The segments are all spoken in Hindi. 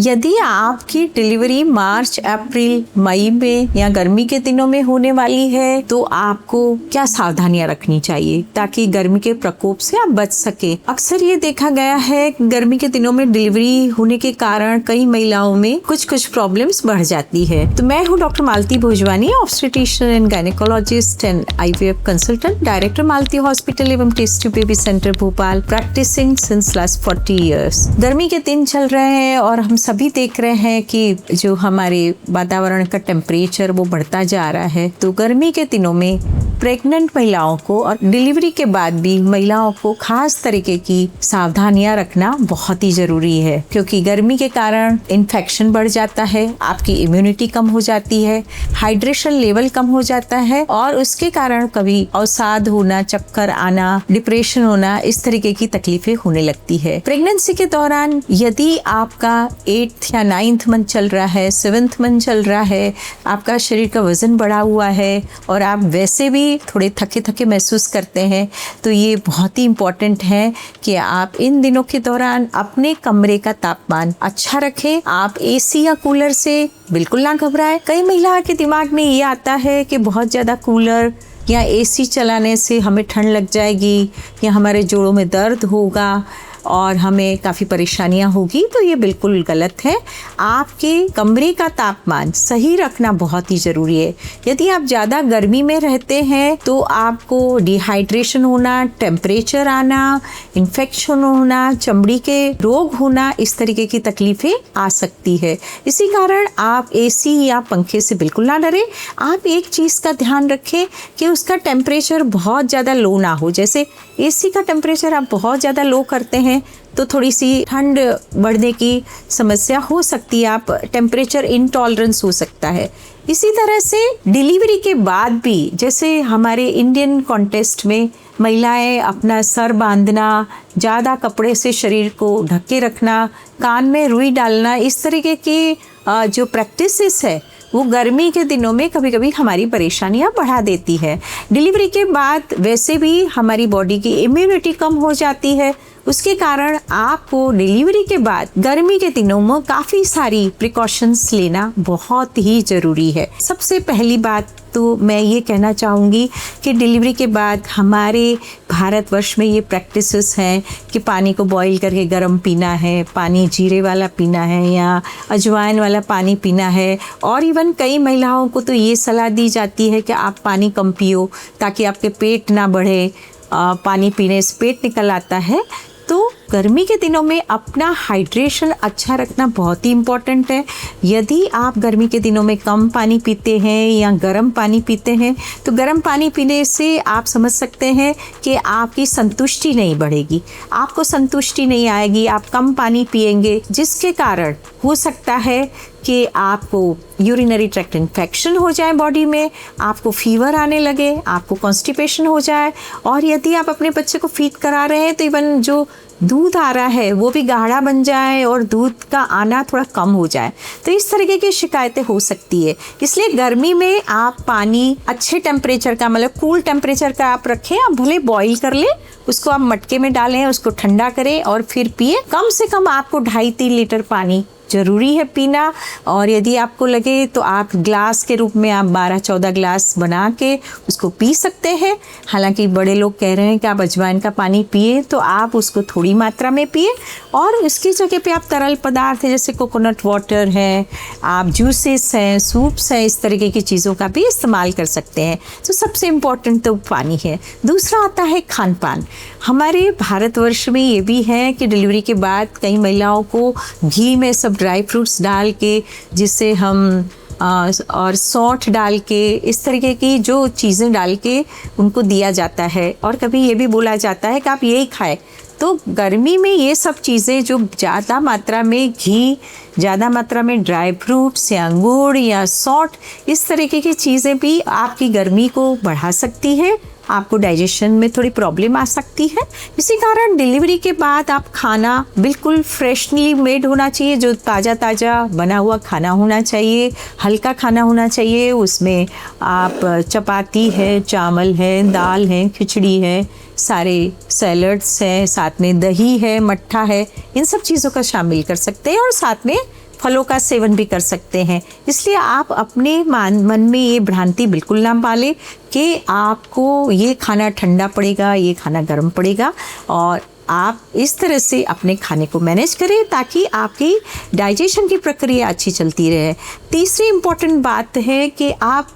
यदि आपकी डिलीवरी मार्च, अप्रैल, मई में या गर्मी के दिनों में होने वाली है तो आपको क्या सावधानियां रखनी चाहिए ताकि गर्मी के प्रकोप से आप बच सके। अक्सर ये देखा गया है गर्मी के दिनों में डिलीवरी होने के कारण कई महिलाओं में कुछ प्रॉब्लम्स बढ़ जाती है। तो मैं हूँ doctor Malti Bhojwani, obstetrician and gynaecologist and IVF consultant, director Malti hospital एवं tasty baby centre Bhopal, practising since last 40 years. गर्मी के दिन चल रहे हैं और हम सभी देख रहे हैं कि जो हमारे वातावरण का टेम्परेचर वो बढ़ता जा रहा है। तो गर्मी के दिनों में प्रेग्नेंट महिलाओं को और डिलीवरी के बाद भी महिलाओं को खास तरीके की सावधानियां रखना बहुत ही जरूरी है, क्योंकि गर्मी के कारण इन्फेक्शन बढ़ जाता है, आपकी इम्यूनिटी कम हो जाती है, हाइड्रेशन लेवल कम हो जाता है और उसके कारण कभी अवसाद होना, चक्कर आना, डिप्रेशन होना, इस तरीके की तकलीफें होने लगती है। प्रेगनेंसी के दौरान यदि आपका 8th या 9th मंथ चल रहा है, 7th मंथ चल रहा है, आपका शरीर का वजन बढ़ा हुआ है और आप वैसे भी थोड़े थके महसूस करते हैं, तो ये बहुत ही इम्पोर्टेंट है कि आप इन दिनों के दौरान अपने कमरे का तापमान अच्छा रखें। आप AC या कूलर से बिल्कुल ना घबराएं। कई महिलाओं के दिमाग में ये आता है कि बहुत ज़्यादा कूलर या AC चलाने से हमें ठंड लग जाएगी या हमारे जोड़ों में दर्द होगा और हमें काफ़ी परेशानियां होगी, तो ये बिल्कुल गलत है। आपके कमरे का तापमान सही रखना बहुत ही ज़रूरी है। यदि आप ज़्यादा गर्मी में रहते हैं तो आपको डिहाइड्रेशन होना, टेम्परेचर आना, इन्फेक्शन होना, चमड़ी के रोग होना, इस तरीके की तकलीफ़ें आ सकती है। इसी कारण आप AC या पंखे से बिल्कुल ना डरें। आप एक चीज़ का ध्यान रखें कि उसका टेम्परेचर बहुत ज़्यादा लो ना हो। जैसे AC का टेम्परेचर आप बहुत ज़्यादा लो करते हैं तो थोड़ी सी ठंड बढ़ने की समस्या हो सकती है, आप टेम्परेचर इनटॉलरेंस हो सकता है। इसी तरह से डिलीवरी के बाद भी, जैसे हमारे इंडियन कॉन्टेक्स्ट में महिलाएं अपना सर बांधना, ज़्यादा कपड़े से शरीर को ढके रखना, कान में रुई डालना, इस तरीके की जो प्रैक्टिसेस है वो गर्मी के दिनों में कभी कभी हमारी परेशानियां बढ़ा देती है। डिलीवरी के बाद वैसे भी हमारी बॉडी की इम्यूनिटी कम हो जाती है, उसके कारण आपको डिलीवरी के बाद गर्मी के दिनों में काफ़ी सारी प्रिकॉशंस लेना बहुत ही ज़रूरी है। सबसे पहली बात तो मैं ये कहना चाहूँगी कि डिलीवरी के बाद हमारे भारतवर्ष में ये प्रैक्टिसेस हैं कि पानी को बॉईल करके गर्म पीना है, पानी जीरे वाला पीना है या अजवाइन वाला पानी पीना है। और इवन कई महिलाओं को तो ये सलाह दी जाती है कि आप पानी कम पियो ताकि आपके पेट ना बढ़े, पानी पीने से पेट निकल आता है। तो गर्मी के दिनों में अपना हाइड्रेशन अच्छा रखना बहुत ही इम्पॉर्टेंट है। यदि आप गर्मी के दिनों में कम पानी पीते हैं या गर्म पानी पीते हैं तो गर्म पानी पीने से आप समझ सकते हैं कि आपकी संतुष्टि नहीं बढ़ेगी, आपको संतुष्टि नहीं आएगी, आप कम पानी पिएंगे, जिसके कारण हो सकता है कि आपको यूरिनरी ट्रैक्ट इन्फेक्शन हो जाए बॉडी में, आपको फीवर आने लगे, आपको कॉन्स्टिपेशन हो जाए। और यदि आप अपने बच्चे को फीड करा रहे हैं तो इवन जो दूध आ रहा है वो भी गाढ़ा बन जाए और दूध का आना थोड़ा कम हो जाए, तो इस तरीके की शिकायतें हो सकती है। इसलिए गर्मी में आप पानी अच्छे टेम्परेचर का, मतलब कूल टेम्परेचर का आप रखें। आप भले बॉईल कर लें, उसको आप मटके में डालें, उसको ठंडा करें और फिर पिए। कम से कम आपको 2.5-3 लीटर पानी ज़रूरी है पीना। और यदि आपको लगे तो आप ग्लास के रूप में आप 12-14 ग्लास बना के उसको पी सकते हैं। हालांकि बड़े लोग कह रहे हैं कि आप अजवाइन का पानी पिए, तो आप उसको थोड़ी मात्रा में पिए और इसकी जगह पे आप तरल पदार्थ है जैसे कोकोनट वाटर है, आप जूसेस हैं, सूप्स हैं, इस तरीके की चीज़ों का भी इस्तेमाल कर सकते हैं। तो सबसे इम्पोर्टेंट तो पानी है। दूसरा आता है खान पान। हमारे भारतवर्ष में ये भी है कि डिलीवरी के बाद कई महिलाओं को घी में सब ड्राई फ्रूट्स डाल के, जिससे हम और सौंठ डाल के, इस तरीके की जो चीज़ें डाल के उनको दिया जाता है। और कभी ये भी बोला जाता है कि आप यही खाएं। तो गर्मी में ये सब चीज़ें जो ज़्यादा मात्रा में घी, ज़्यादा मात्रा में ड्राई फ्रूट्स या अंगूर या सौंठ, इस तरीके की चीज़ें भी आपकी गर्मी को बढ़ा सकती है, आपको डाइजेशन में थोड़ी प्रॉब्लम आ सकती है। इसी कारण डिलीवरी के बाद आप खाना बिल्कुल फ्रेशली मेड होना चाहिए, जो ताज़ा ताज़ा बना हुआ खाना होना चाहिए, हल्का खाना होना चाहिए। उसमें आप चपाती है, चावल है, दाल है, खिचड़ी है, सारे सैलड्स हैं, साथ में दही है, मट्ठा है, इन सब चीज़ों का शामिल कर सकते हैं और साथ में फलों का सेवन भी कर सकते हैं। इसलिए आप अपने मन में ये भ्रांति बिल्कुल ना पालें कि आपको ये खाना ठंडा पड़ेगा, ये खाना गर्म पड़ेगा, और आप इस तरह से अपने खाने को मैनेज करें ताकि आपकी डाइजेशन की प्रक्रिया अच्छी चलती रहे। तीसरी इम्पॉर्टेंट बात है कि आप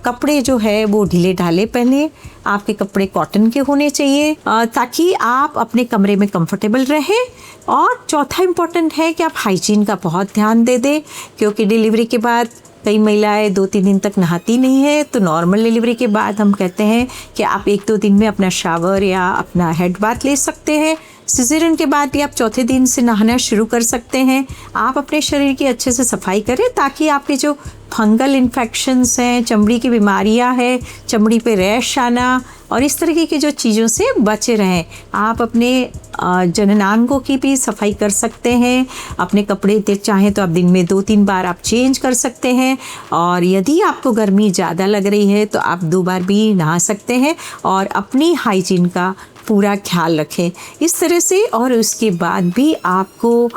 कपड़े जो है वो ढीले ढाले पहने। आपके कपड़े कॉटन के होने चाहिए ताकि आप अपने कमरे में कंफर्टेबल रहें। और चौथा इम्पॉर्टेंट है कि आप हाइजीन का बहुत ध्यान दे दें, क्योंकि डिलीवरी के बाद कई महिलाएं 2-3 दिन तक नहाती नहीं है। तो नॉर्मल डिलीवरी के बाद हम कहते हैं कि आप 1-2 दिन में अपना शावर या अपना हेड बाथ ले सकते हैं। सिजेरियन के बाद भी आप चौथे दिन से नहाना शुरू कर सकते हैं। आप अपने शरीर की अच्छे से सफाई करें ताकि आपके जो फंगल इन्फेक्शंस हैं, चमड़ी की बीमारियां हैं, चमड़ी पे रैश आना और इस तरीके की जो चीज़ों से बचे रहें। आप अपने जननांगों की भी सफाई कर सकते हैं। अपने कपड़े चाहें तो आप दिन में 2-3 बार आप चेंज कर सकते हैं। और यदि आपको गर्मी ज़्यादा लग रही है तो आप 2 बार भी नहा सकते हैं और अपनी हाइजीन का पूरा ख्याल रखें इस तरह से। और उसके बाद भी आपको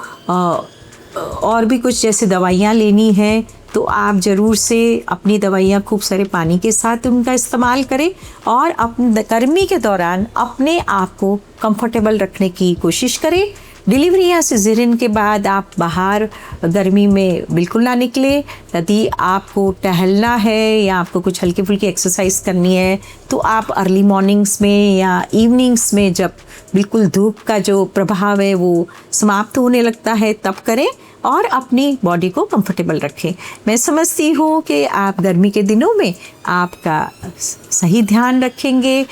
और भी कुछ जैसे दवाइयाँ लेनी है तो आप ज़रूर से अपनी दवाइयाँ खूब सारे पानी के साथ उनका इस्तेमाल करें और अपने गर्मी के दौरान अपने आप को कंफर्टेबल रखने की कोशिश करें। डिलीवरी या सिजेरियन के बाद आप बाहर गर्मी में बिल्कुल ना निकले। यदि आपको टहलना है या आपको कुछ हल्की फुल्की एक्सरसाइज करनी है तो आप अर्ली मॉर्निंग्स में या इवनिंग्स में जब बिल्कुल धूप का जो प्रभाव है वो समाप्त होने लगता है तब करें और अपनी बॉडी को कंफर्टेबल रखें। मैं समझती हूँ कि आप गर्मी के दिनों में आपका सही ध्यान रखेंगे।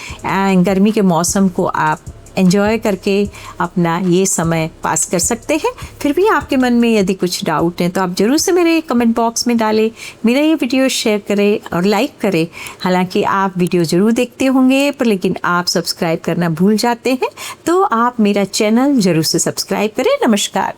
गर्मी के मौसम को आप एंजॉय करके अपना ये समय पास कर सकते हैं। फिर भी आपके मन में यदि कुछ डाउट है तो आप ज़रूर से मेरे कमेंट बॉक्स में डालें, मेरा ये वीडियो शेयर करें और लाइक करें। हालांकि आप वीडियो ज़रूर देखते होंगे पर लेकिन आप सब्सक्राइब करना भूल जाते हैं, तो आप मेरा चैनल ज़रूर से सब्सक्राइब करें। नमस्कार।